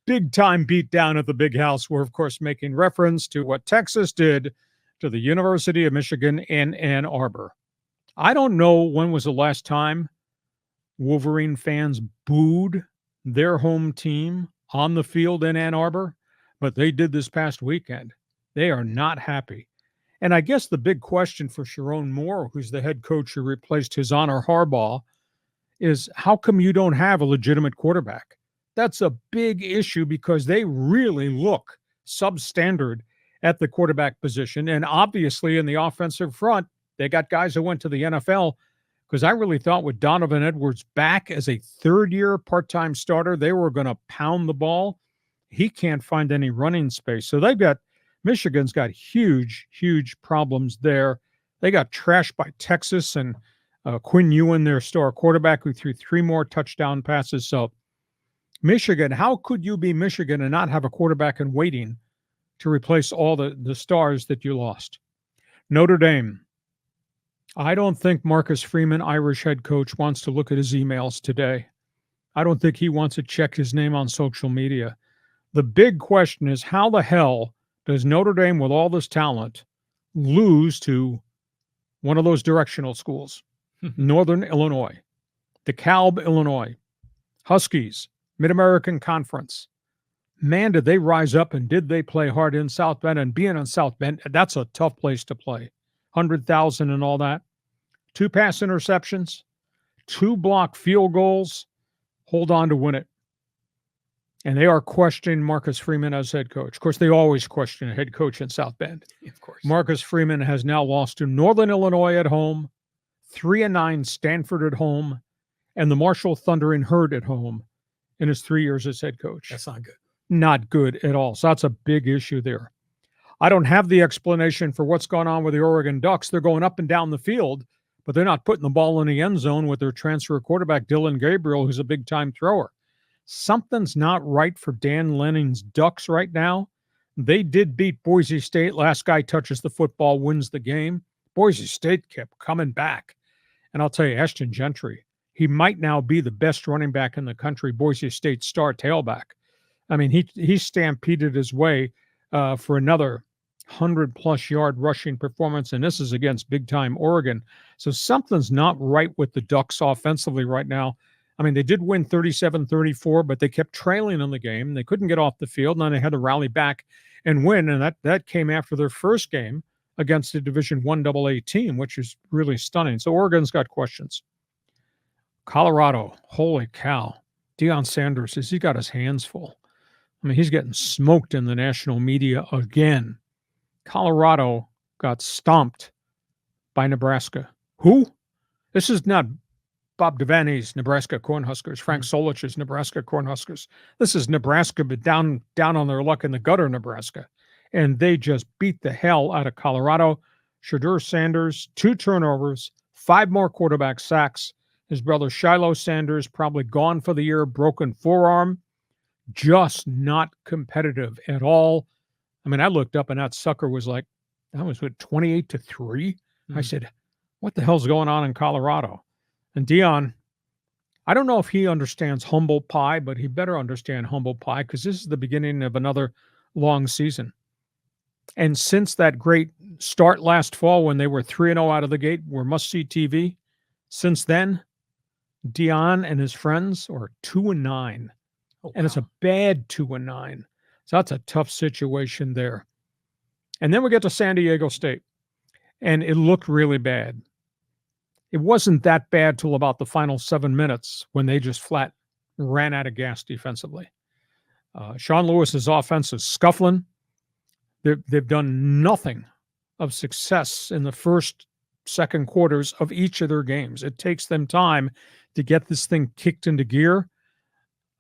big-time beatdown at the Big House. We're, of course, making reference to what Texas did to the University of Michigan in Ann Arbor. I don't know when was the last time Wolverine fans booed their home team on the field in Ann Arbor, but they did this past weekend. They are not happy. And I guess the big question for Sharon Moore, who's the head coach who replaced his honor Harbaugh, is how come you don't have a legitimate quarterback? That's a big issue because they really look substandard at the quarterback position. And obviously in the offensive front, they got guys who went to the NFL, because I really thought with Donovan Edwards back as a third-year part-time starter, they were going to pound the ball. He can't find any running space. So Michigan's got huge, huge problems there. They got trashed by Texas and Quinn Ewing, their star quarterback, who threw 3 more touchdown passes. So Michigan, how could you be Michigan and not have a quarterback in waiting to replace all the stars that you lost? Notre Dame. I don't think Marcus Freeman, Irish head coach, wants to look at his emails today. I don't think he wants to check his name on social media. The big question is, how the hell does Notre Dame, with all this talent, lose to one of those directional schools? Northern Illinois, DeKalb, Illinois, Huskies, Mid-American Conference. Man, did they rise up and did they play hard in South Bend? And being in South Bend, that's a tough place to play. 100,000 and all that. 2 pass interceptions, 2 block field goals. Hold on to win it. And they are questioning Marcus Freeman as head coach. Of course, they always question a head coach in South Bend. Of course. Marcus Freeman has now lost to Northern Illinois at home, 3-9 Stanford at home, and the Marshall Thundering Herd at home in his 3 years as head coach. That's not good. Not good at all. So that's a big issue there. I don't have the explanation for what's going on with the Oregon Ducks. They're going up and down the field, but they're not putting the ball in the end zone with their transfer quarterback, Dylan Gabriel, who's a big-time thrower. Something's not right for Dan Lenning's Ducks right now. They did beat Boise State. Last guy touches the football wins the game. Boise State kept coming back. And I'll tell you, Ashton Gentry, he might now be the best running back in the country, Boise State star tailback. I mean, he stampeded his way for another 100-plus yard rushing performance, and this is against big-time Oregon. So something's not right with the Ducks offensively right now. I mean, they did win 37-34, but they kept trailing in the game. They couldn't get off the field, and then they had to rally back and win, and that came after their first game against a Division I AA team, which is really stunning. So Oregon's got questions. Colorado, holy cow. Deion Sanders, has he got his hands full? I mean, he's getting smoked in the national media again. Colorado got stomped by Nebraska. Who? This is not Bob Devaney's Nebraska Cornhuskers, Frank Solich's Nebraska Cornhuskers. This is Nebraska, but down on their luck in the gutter, Nebraska. And they just beat the hell out of Colorado. Shadur Sanders, 2 turnovers, 5 more quarterback sacks. His brother Shiloh Sanders probably gone for the year, broken forearm. Just not competitive at all. I mean, I looked up and that sucker was like, that was what, 28-3? I said, what the hell's going on in Colorado? And Deion, I don't know if he understands humble pie, but he better understand humble pie because this is the beginning of another long season. And since that great start last fall when they were 3-0 out of the gate, were must-see TV, since then, Deion and his friends are 2-9. Oh, wow. And it's a bad 2-9. So that's a tough situation there. And then we get to San Diego State, and it looked really bad. It wasn't that bad till about the final 7 minutes when they just flat ran out of gas defensively. Sean Lewis's offense is scuffling. They've done nothing of success in the first, second quarters of each of their games. It takes them time to get this thing kicked into gear,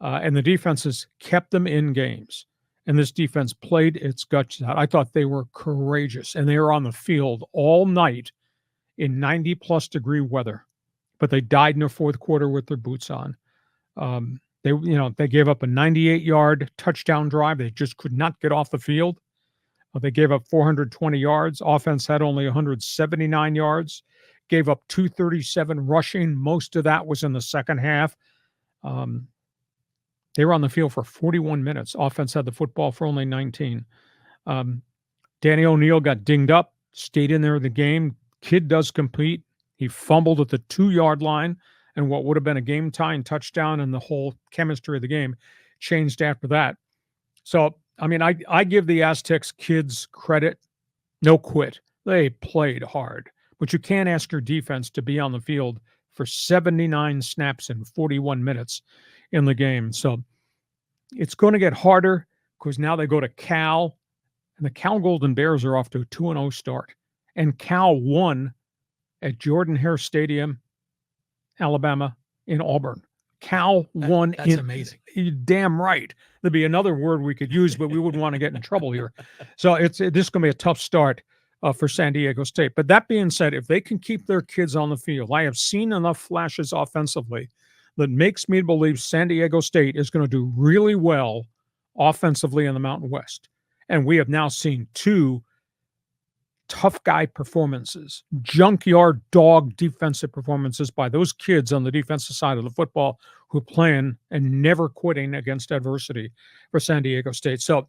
and the defense has kept them in games. And this defense played its guts out. I thought they were courageous, and they were on the field all night in 90-plus degree weather. But they died in the fourth quarter with their boots on. They gave up a 98-yard touchdown drive. They just could not get off the field. They gave up 420 yards. Offense had only 179 yards. Gave up 237 rushing. Most of that was in the second half. They were on the field for 41 minutes. Offense had the football for only 19. Danny O'Neal got dinged up, stayed in there in the game. Kid does complete. He fumbled at the 2-yard line, and what would have been a game-tying touchdown, and the whole chemistry of the game changed after that. So, I mean, I give the Aztecs kids credit. No quit. They played hard. But you can't ask your defense to be on the field for 79 snaps in 41 minutes in the game. So it's going to get harder because now they go to Cal, and the Cal Golden Bears are off to a 2-0 start. And Cal won at Jordan-Hare Stadium, Alabama, in Auburn. Cal won. That's amazing. You're damn right. There'd be another word we could use, but we wouldn't want to get in trouble here. So this is going to be a tough start for San Diego State. But that being said, if they can keep their kids on the field, I have seen enough flashes offensively that makes me believe San Diego State is going to do really well offensively in the Mountain West. And we have now seen 2 tough guy performances, junkyard dog defensive performances by those kids on the defensive side of the football who are playing and never quitting against adversity for San Diego State. So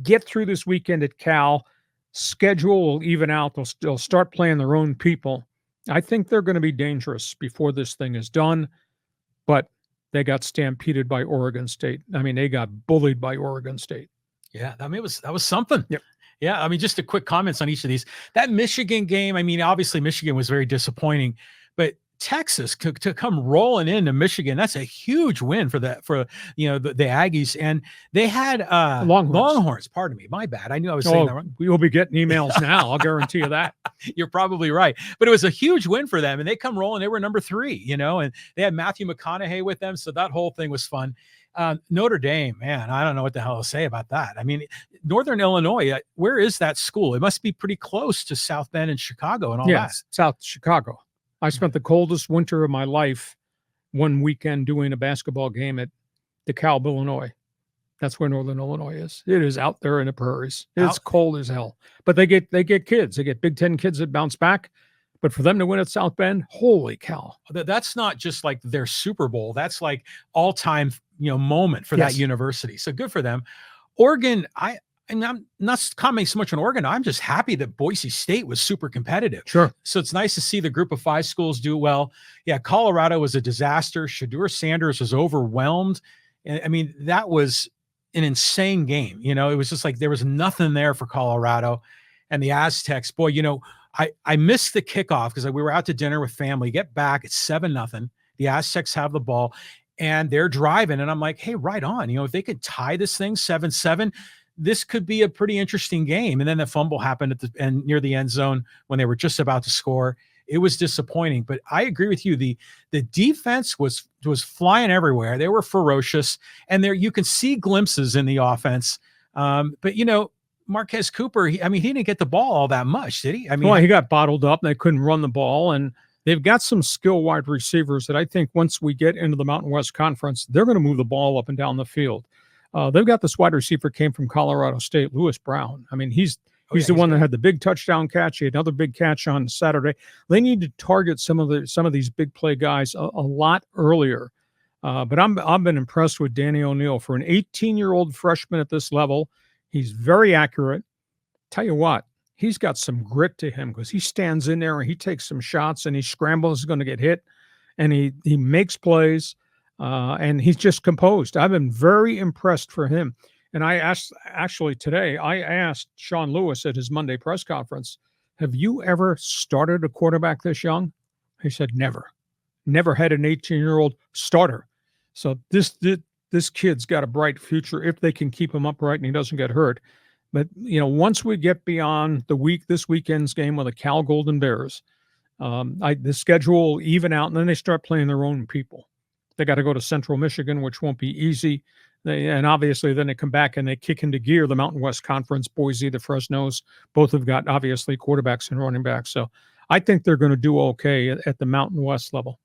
get through this weekend at Cal. Schedule will even out. They'll start playing their own people. I think they're going to be dangerous before this thing is done, but they got stampeded by Oregon State. I mean, they got bullied by Oregon State. Yeah, I mean, that was something. Yep. Yeah, I mean, just a quick comments on each of these. That Michigan game, I mean, obviously Michigan was very disappointing, but Texas to come rolling into Michigan, that's a huge win for the Aggies. And they had Longhorns, pardon me, my bad. I knew I was saying that wrong. We will be getting emails now. I'll guarantee you that. You're probably right. But it was a huge win for them, and they come rolling. They were number 3, and they had Matthew McConaughey with them, so that whole thing was fun. Notre Dame, man, I don't know what the hell to say about that. I mean, Northern Illinois, where is that school? It must be pretty close to South Bend and Chicago and all that. South Chicago. I spent the coldest winter of my life one weekend doing a basketball game at DeKalb, Illinois. That's where Northern Illinois is. It is out there in the prairies. It's cold as hell. But they get kids. They get Big Ten kids that bounce back. But for them to win at South Bend, holy cow. That's not just like their Super Bowl. That's like all-time, moment for that university. So good for them. Oregon, I'm not commenting so much on Oregon. I'm just happy that Boise State was super competitive. Sure. So it's nice to see the group of 5 schools do well. Yeah, Colorado was a disaster. Shedeur Sanders was overwhelmed. I mean, that was an insane game. It was just like there was nothing there for Colorado. And the Aztecs, boy, I missed the kickoff because we were out to dinner with family. Get back, it's 7-0. The Aztecs have the ball, and they're driving. And I'm like, hey, right on. If they could tie this thing 7-7, this could be a pretty interesting game. And then the fumble happened near the end zone when they were just about to score. It was disappointing. But I agree with you. The defense was flying everywhere. They were ferocious, and there you can see glimpses in the offense. But Marquez Cooper, he didn't get the ball all that much, did he? He got bottled up and they couldn't run the ball. And they've got some skill wide receivers that I think once we get into the Mountain West Conference, they're going to move the ball up and down the field. They've got this wide receiver came from Colorado State, Lewis Brown. I mean, he's the one that had the big touchdown catch. He had another big catch on Saturday. They need to target some of these big play guys a lot earlier. But I've been impressed with Danny O'Neal for an 18-year-old freshman at this level. He's very accurate. Tell you what, he's got some grit to him because he stands in there and he takes some shots and he scrambles, is going to get hit, and he makes plays, and he's just composed. I've been very impressed for him. And I asked Sean Lewis at his Monday press conference, have you ever started a quarterback this young? He said, never had an 18-year-old starter. So this kid's got a bright future if they can keep him upright and he doesn't get hurt. But, once we get beyond this weekend's game with the Cal Golden Bears, the schedule will even out, and then they start playing their own people. They got to go to Central Michigan, which won't be easy. And obviously then they come back and they kick into gear the Mountain West Conference. Boise, the Fresnos, both have got obviously quarterbacks and running backs. So I think they're going to do okay at the Mountain West level.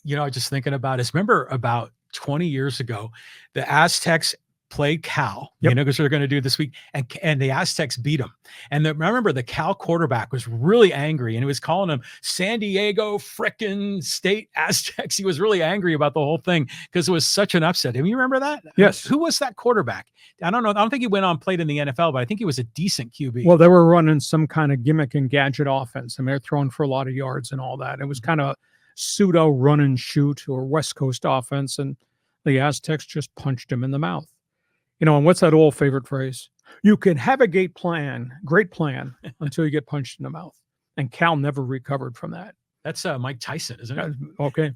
Just thinking about this. Remember about 20 years ago, the Aztecs played Cal, Yep. because they're going to do this week, and the Aztecs beat them. And I remember the Cal quarterback was really angry, and he was calling them San Diego frickin' State Aztecs. He was really angry about the whole thing because it was such an upset. Do you remember that? Yes. Who was that quarterback? I don't know. I don't think he went on played in the NFL, but I think he was a decent QB. Well, they were running some kind of gimmick and gadget offense, and they're throwing for a lot of yards and all that. It was kind of pseudo run and shoot or West Coast offense, and the Aztecs just punched him in the mouth. And what's that old favorite phrase? You can have a great plan until you get punched in the mouth. And Cal never recovered from that. That's Mike Tyson, isn't it? Okay.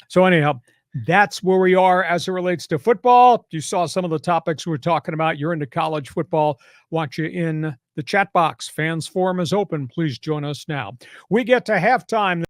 So anyhow, that's where we are as it relates to football. You saw some of the topics we're talking about. You're into college football. Want you in the chat box. Fans forum is open. Please join us now. We get to halftime.